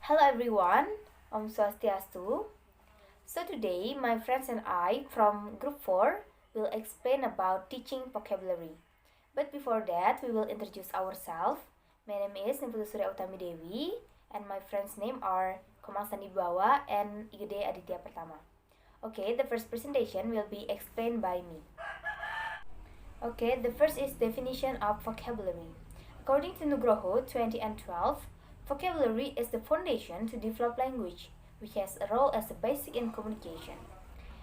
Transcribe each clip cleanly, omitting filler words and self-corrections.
Hello everyone, Om Swastiastu. So today my friends and I from group 4 will explain about teaching vocabulary. But before that we will introduce ourselves. My name is Niputu Surya Utami Dewi and my friends' name are Komang Sandi Bawa and Igede Aditya Pertama. Okay, the first presentation will be explained by me. Okay, the first is definition of vocabulary. According to Nugroho 2012, vocabulary is the foundation to develop language, which has a role as a basic in communication.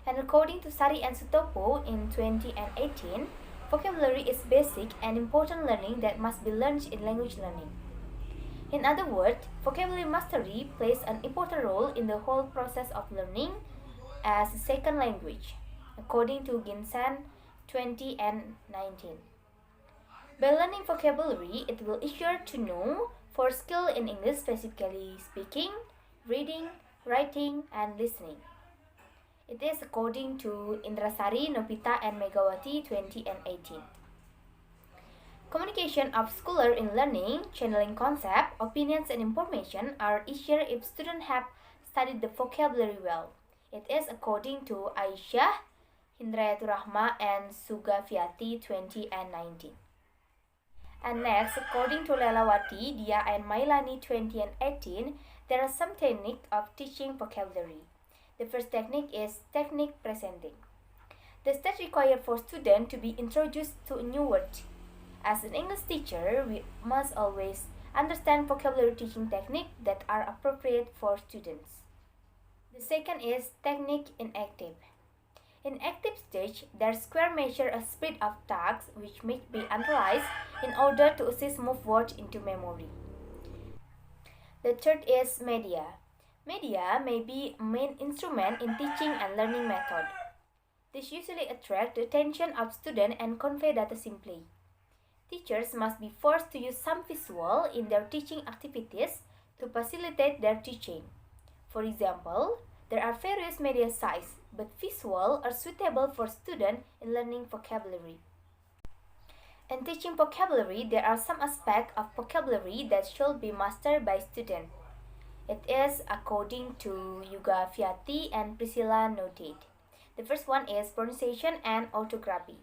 And according to Sari and Sutopo in 2018, vocabulary is basic and important learning that must be learned in language learning. In other words, vocabulary mastery plays an important role in the whole process of learning as a second language, according to Ginsan 2019. By learning vocabulary, it will ensure to know for skill in English, specifically speaking, reading, writing, and listening. It is according to Indrasari, Nopita, and Megawati 2018. Communication of scholar in learning, channeling concept, opinions, and information are easier if students have studied the vocabulary well. It is according to Aisyah, Hindrayatur Rahma, and Sugaviati 2019. And next, according to Lelawati, Dia, and Mailani 2018, there are some techniques of teaching vocabulary. The first technique is technique presenting. The steps required for students to be introduced to a new word. As an English teacher, we must always understand vocabulary teaching techniques that are appropriate for students. The second is technique in active. In active stage, their square measure a speed of tasks which may be analyzed in order to assist move words into memory. The third is media. Media may be a main instrument in teaching and learning method. This usually attracts the attention of students and convey data simply. Teachers must be forced to use some visual in their teaching activities to facilitate their teaching. For example, there are various media sites, but visual are suitable for students in learning vocabulary. In teaching vocabulary, there are some aspects of vocabulary that should be mastered by students. It is according to Yuga Fiati and Priscilla noted. The first one is pronunciation and orthography.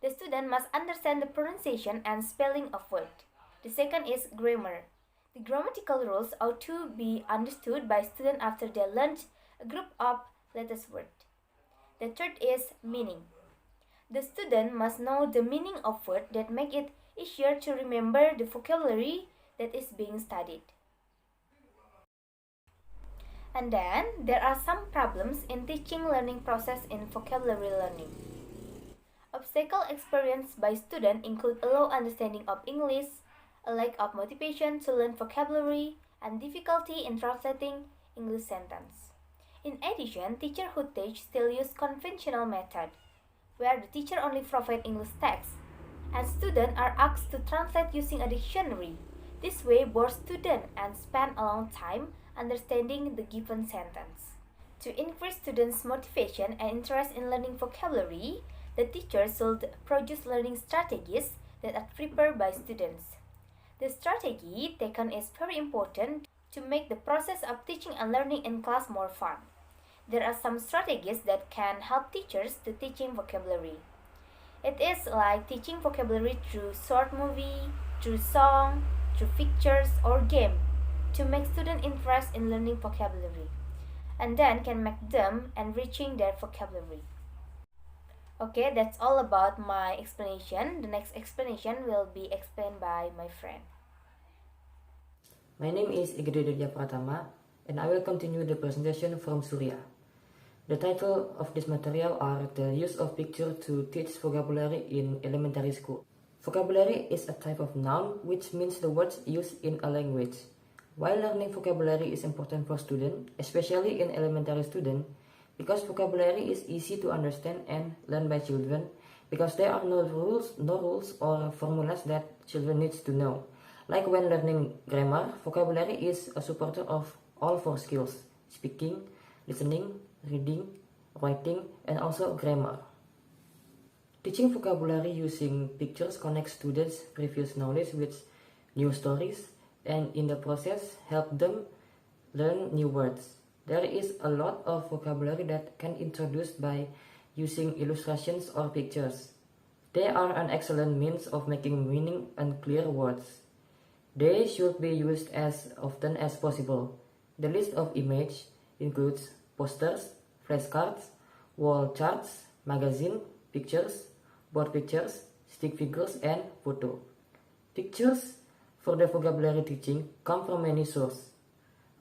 The student must understand the pronunciation and spelling of words. The second is grammar. The grammatical rules ought to be understood by students after they learned a group of latest words. The third is meaning. The student must know the meaning of words that make it easier to remember the vocabulary that is being studied. And then there are some problems in teaching learning process in vocabulary learning. Obstacles experienced by students include a low understanding of English, a lack of motivation to learn vocabulary, and difficulty in translating English sentences. In addition, teachers who teach still use conventional method, where the teacher only provides English text, and students are asked to translate using a dictionary. This way bores students and spend a long time understanding the given sentence. To increase students' motivation and interest in learning vocabulary, the teacher should produce learning strategies that are prepared by students. The strategy taken is very important to make the process of teaching and learning in class more fun. There are some strategies that can help teachers to teaching vocabulary. It is like teaching vocabulary through short movie, through song, through pictures or game to make students interest in learning vocabulary, and then can make them enriching their vocabulary. Okay, that's all about my explanation. The next explanation will be explained by my friend. My name is Igede Aditya Pertama, and I will continue the presentation from Surya. The title of this material are the use of picture to teach vocabulary in elementary school. Vocabulary is a type of noun which means the words used in a language. While learning vocabulary is important for students, especially in elementary students, because vocabulary is easy to understand and learn by children, because there are no rules or formulas that children need to know. Like when learning grammar, vocabulary is a supporter of all four skills: speaking, listening, reading, writing, and also grammar. Teaching vocabulary using pictures connects students' previous knowledge with new stories, and in the process help them learn new words. There is a lot of vocabulary that can be introduced by using illustrations or pictures. They are an excellent means of making meaning unclear words. They should be used as often as possible. The list of images includes posters, flashcards, wall charts, magazine pictures, board pictures, stick figures, and photo. Pictures for the vocabulary teaching come from many sources,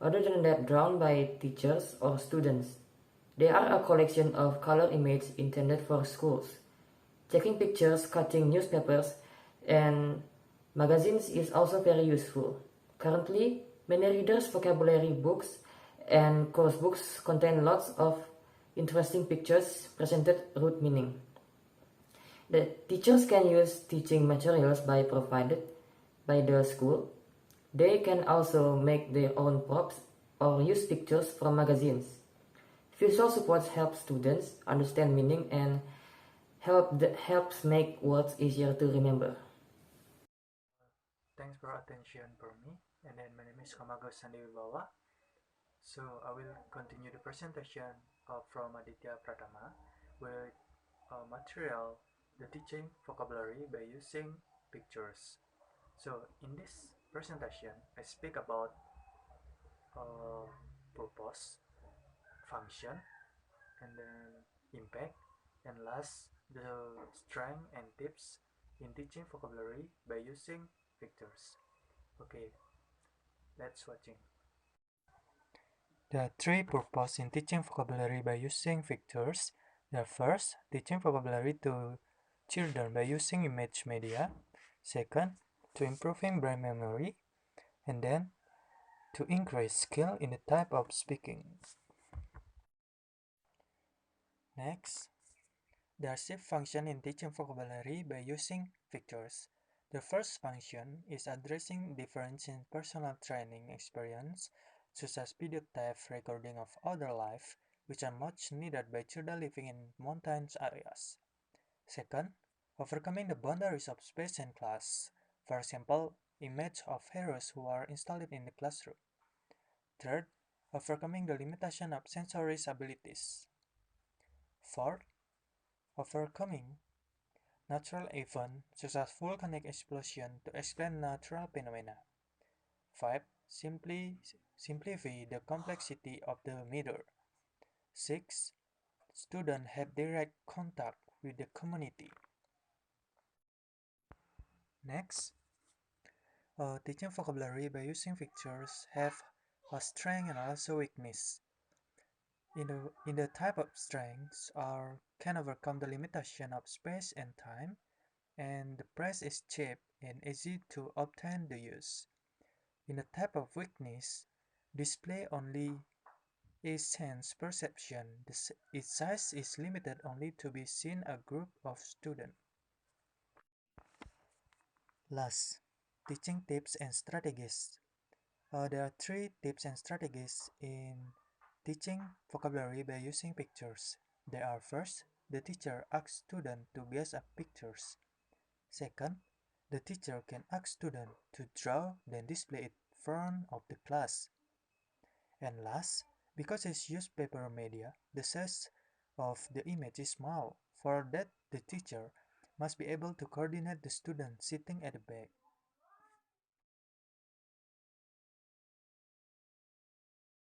other than that drawn by teachers or students. They are a collection of color images intended for schools. Checking pictures, cutting newspapers, and magazines is also very useful. Currently, many readers' vocabulary books and course books contain lots of interesting pictures presented root meaning. The teachers can use teaching materials by provided by the school. They can also make their own props or use pictures from magazines. Visual support helps students understand meaning and helps make words easier to remember. Thanks for attention for me. And then my name is Kamago Sandewibawa. So I will continue the presentation from Aditya Pratama with material the teaching vocabulary by using pictures. So in this presentation, I speak about purpose, function, and then impact, and last the strength and tips in teaching vocabulary by using pictures. Okay, let's watching. The three purposes in teaching vocabulary by using pictures. The first, teaching vocabulary to children by using image media. Second, to improving brain memory. And then, to increase skill in the type of speaking. Next, there are six functions in teaching vocabulary by using pictures. The first function is addressing difference in personal training experience, such as videotape recording of other life, which are much needed by children living in mountainous areas. Second, overcoming the boundaries of space and class, for example, image of heroes who are installed in the classroom. Third, overcoming the limitation of sensory abilities. Fourth, overcoming natural events such as volcanic explosion to explain natural phenomena. 5. Simplify the complexity of the matter. 6. Students have direct contact with the community. Next, teaching vocabulary by using pictures have a strength and also weakness. In the type of strengths can overcome the limitation of space and time, and the price is cheap and easy to obtain the use. In the type of weakness, display only a sense perception. Its size is limited only to be seen a group of students. Last, teaching tips and strategies. There are three tips and strategies in teaching vocabulary by using pictures. They are: first, the teacher asks students to guess at pictures. Second, the teacher can ask students to draw then display it in front of the class. And last, because it's used paper media, the size of the image is small. For that, the teacher must be able to coordinate the student sitting at the back.